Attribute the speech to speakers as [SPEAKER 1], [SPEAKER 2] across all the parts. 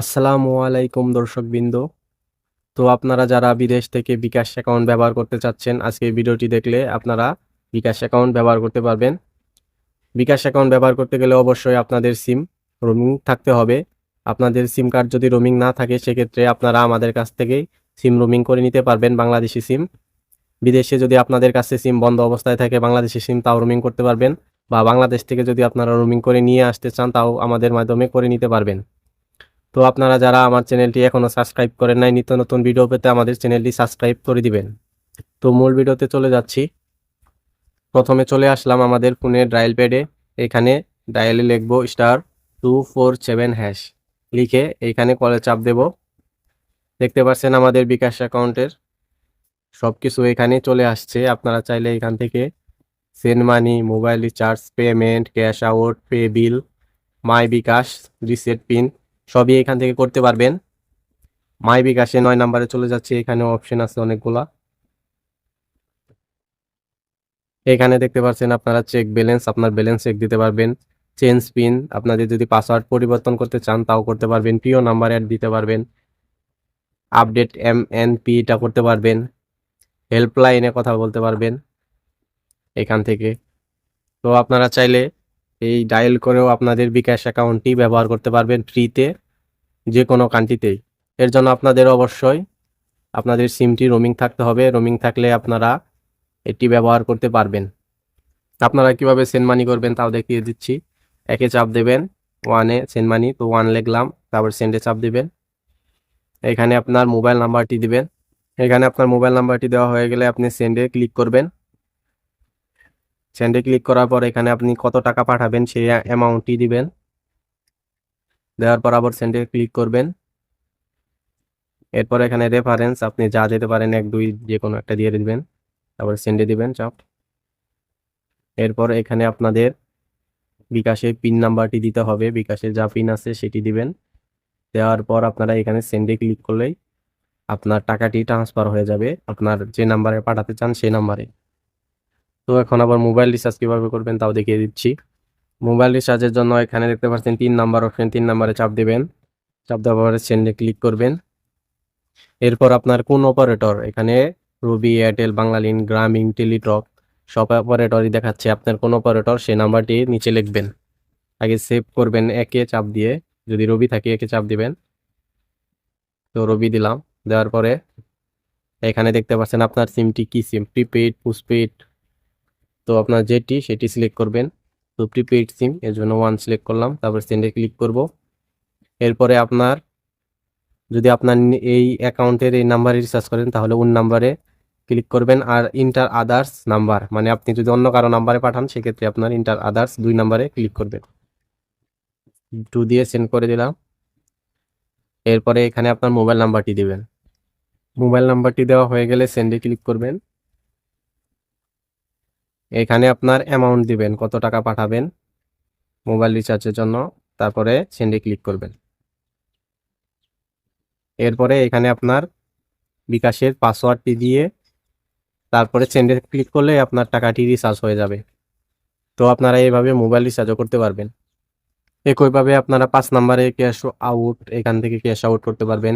[SPEAKER 1] আসসালামু আলাইকুম দর্শকবৃন্দ। তো আপনারা যারা বিদেশ থেকে বিকাশ অ্যাকাউন্ট ব্যবহার করতে চাচ্ছেন, আজকের ভিডিওটি দেখলে আপনারা বিকাশ অ্যাকাউন্ট ব্যবহার করতে পারবেন। বিকাশ অ্যাকাউন্ট ব্যবহার করতে গেলে অবশ্যই আপনাদের সিম রোমিং থাকতে হবে। আপনাদের সিম কার্ড যদি রোমিং না থাকে সেক্ষেত্রে আপনারা আমাদের কাছ থেকেই সিম রোমিং করে নিতে পারবেন, বাংলাদেশি সিম। বিদেশে যদি আপনাদের কাছে সিম বন্ধ অবস্থায় থাকে বাংলাদেশি সিম, তাও রোমিং করতে পারবেন, বা বাংলাদেশ থেকে যদি আপনারা রোমিং করে নিয়ে আসতে চান তাও আমাদের মাধ্যমে করে নিতে পারবেন। তো আপনারা যারা আমার চ্যানেলটি এখনো সাবস্ক্রাইব করেন নাই, নিত্য নতুন ভিডিও পেতে আমাদের চ্যানেলটি সাবস্ক্রাইব করে দিবেন। তো মূল ভিডিওতে চলে যাচ্ছি। প্রথমে চলে আসলাম আমাদের ফোনের ডায়াল প্যাডে। এখানে ডায়ালে লিখবো *247# লিখে এইখানে কলে চাপ দেব। দেখতে পাচ্ছেন আমাদের বিকাশ অ্যাকাউন্টের সবকিছু এখানে চলে আসছে। আপনারা চাইলে এখান থেকে send money, mobile recharge, payment, cash out, pay bill, my bKash, reset pin সবই এখান থেকে করতে পারবেন। মাই বিকাশে 9 নাম্বারে চলে যাচ্ছে। এখানে অপশন আছে অনেকগুলা। এখানে দেখতে পাচ্ছেন আপনারা চেক ব্যালেন্স, আপনার ব্যালেন্স চেক দিতে পারবেন। চেঞ্জ পিন, আপনাদের যদি পাসওয়ার্ড পরিবর্তন করতে চান তাও করতে পারবেন। পিও নাম্বার অ্যাড দিতে পারবেন। আপডেট এমএনপিটা করতে পারবেন। হেল্পলাইনে কথা বলতে পারবেন এখান থেকে। তো আপনারা চাইলে এই ডায়াল করেও আপনাদের বিকাশ অ্যাকাউন্টটি ব্যবহার করতে পারবেন ফ্রিতে, যে কোনো কান্ট্রিতেই। এর জন্য আপনাদের অবশ্যই আপনাদের সিমটি রোমিং থাকতে হবে। রোমিং থাকলে আপনারা এটি ব্যবহার করতে পারবেন। আপনারা কিভাবে সেন্ড মানি করবেন তাও দেখিয়ে দিচ্ছি। একে চাপ দেবেন, ওয়ানে সেন্ড মানি, তো 1 লিখলাম, তারপর সেন্ডে চাপ দিবেন। এখানে আপনার মোবাইল নাম্বারটি দিবেন। এখানে আপনার মোবাইল নাম্বারটি দেওয়া হয়ে গেলে আপনি সেন্ডে ক্লিক করবেন। সেন্ডে ক্লিক করার পর এখানে আপনি কত টাকা পাঠাবেন সেই অ্যামাউন্টটি দিবেন। দেওয়ার পর আবার সেন্ডে ক্লিক করবেন। এরপর এখানে রেফারেন্স আপনি যা দিতে পারেন, 1 2 যে কোনো একটা দিয়ে দিবেন, তারপর সেন্ডে দিবেন চাপ। এরপর এখানে আপনাদের বিকাশের পিন নাম্বারটি দিতে হবে। বিকাশের যা পিন আছে সেটি দিবেন। দেওয়ার পর আপনারা এখানে সেন্ডে ক্লিক করলেই আপনার টাকাটি ট্রান্সফার হয়ে যাবে আপনার যে নাম্বারে পাঠাতে চান সেই নাম্বারে। তো এখন আবার মোবাইল রিচার্জ কিভাবে করবেন তাও দেখিয়ে দিচ্ছি। মোবাইল রিচার্জের জন্য এখানে দেখতে পাচ্ছেন 3 নাম্বার অপশন, 3 নাম্বারে চাপ দিবেন। চাপ দেওয়ার পরে সেন্ডে ক্লিক করবেন। এরপর আপনার কোন অপারেটর, এখানে রবি, এয়ারটেল, বাংলালিন, গ্রামীণ, টেলিটক সব অপারেটরই দেখাচ্ছে। আপনার কোন অপারেটর সেই নাম্বারটি নিচে লিখবেন। আগে সেভ করবেন একে চাপ দিয়ে, যদি রবি থাকে একে চাপ দিবেন। তো রবি দিলাম। দেওয়ার পরে এখানে দেখতে পাচ্ছেন আপনার সিমটি কি সিম, প্রিপেইড, পোস্টপেইড। তো আপনার যেটি সেটি সিলেক্ট করবেন। তো প্রিপেইড সিম, এর জন্য 1 সিলেক্ট করলাম, তারপর সেন্ডে ক্লিক করব। এরপরে আপনার যদি আপনার এই অ্যাকাউন্টের এই নাম্বারে রিচার্জ করেন তাহলে ওই নাম্বারে ক্লিক করবেন। আর ইন্টার আদার্স নাম্বার, মানে আপনি যদি অন্য কারো নাম্বারে পাঠান সেক্ষেত্রে আপনার ইন্টার আদার্স 2 নাম্বারে ক্লিক করবেন। 2 দিয়ে সেন্ড করে দিলাম। এরপরে এখানে আপনার মোবাইল নাম্বারটি দিবেন। মোবাইল নাম্বারটি দেওয়া হয়ে গেলে সেন্ডে ক্লিক করবেন। এখানে আপনার অ্যামাউন্ট দিবেন, কত টাকা পাঠাবেন মোবাইল রিচার্জের জন্য, তারপরে সেন্ডে ক্লিক করবেন। এরপরে এখানে আপনার বিকাশের পাসওয়ার্ডটি দিয়ে তারপরে সেন্ডে ক্লিক করলে আপনার টাকাটি রিচার্জ হয়ে যাবে। তো আপনারা এইভাবে মোবাইল রিচার্জও করতে পারবেন। একইভাবে আপনারা 5 নাম্বারে ক্যাশ আউট, এখান থেকে ক্যাশ আউট করতে পারবেন।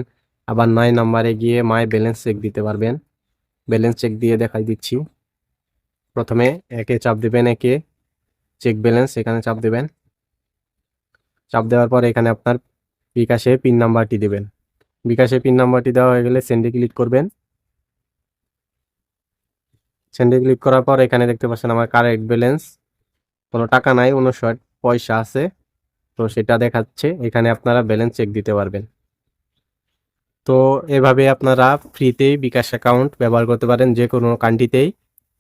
[SPEAKER 1] আবার 9 নাম্বারে গিয়ে মাই ব্যালেন্স চেক দিতে পারবেন। ব্যালেন্স চেক দিয়ে দেখাই দিচ্ছি। প্রথমে একে চাপ দিবেন, একে চেক ব্যালেন্স, এখানে চাপ দিবেন। চাপ দেওয়ার পর এখানে আপনার বিকাশে পিন নাম্বারটি দিবেন। বিকাশে পিন নাম্বারটি দেওয়া হয়ে গেলে সেন্ডে ক্লিক করবেন। সেন্ডে ক্লিক করার পর এখানে দেখতে পাচ্ছেন আমার কারেক্ট ব্যালেন্স, কোনো টাকা নাই, 59 পয়সা আছে। তো সেটা দেখাচ্ছে। এখানে আপনারা ব্যালেন্স চেক দিতে পারবেন। তো এভাবে আপনারা ফ্রিতেই বিকাশ অ্যাকাউন্ট ব্যবহার করতে পারেন যে কোনো কান্ট্রিতেই।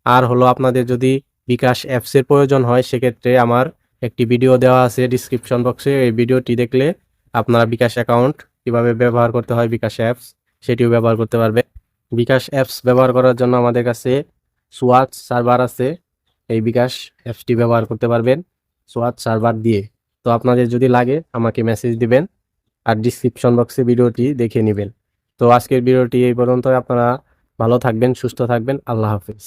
[SPEAKER 1] আর হলো আপনাদের যদি বিকাশ অ্যাপসের প্রয়োজন হয় সেক্ষেত্রে আমার একটি ভিডিও দেওয়া আছে ডিসক্রিপশন বক্সে। এই ভিডিওটি দেখলে আপনারা বিকাশ অ্যাকাউন্ট কিভাবে ব্যবহার করতে হয়, বিকাশ অ্যাপস সেটিও ব্যবহার করতে পারবে। বিকাশ অ্যাপস ব্যবহার করার জন্য আমাদের কাছে সোয়াচ সার্ভার আছে। এই বিকাশ অ্যাপসটি ব্যবহার করতে পারবেন সোয়াচ সার্ভার দিয়ে। তো আপনাদের যদি লাগে আমাকে মেসেজ দিবেন আর ডিসক্রিপশন বক্সে ভিডিওটি দেখে নেবেন। তো আজকের ভিডিওটি এই পর্যন্ত। আপনারা ভালো থাকবেন, সুস্থ থাকবেন। আল্লাহ হাফেজ।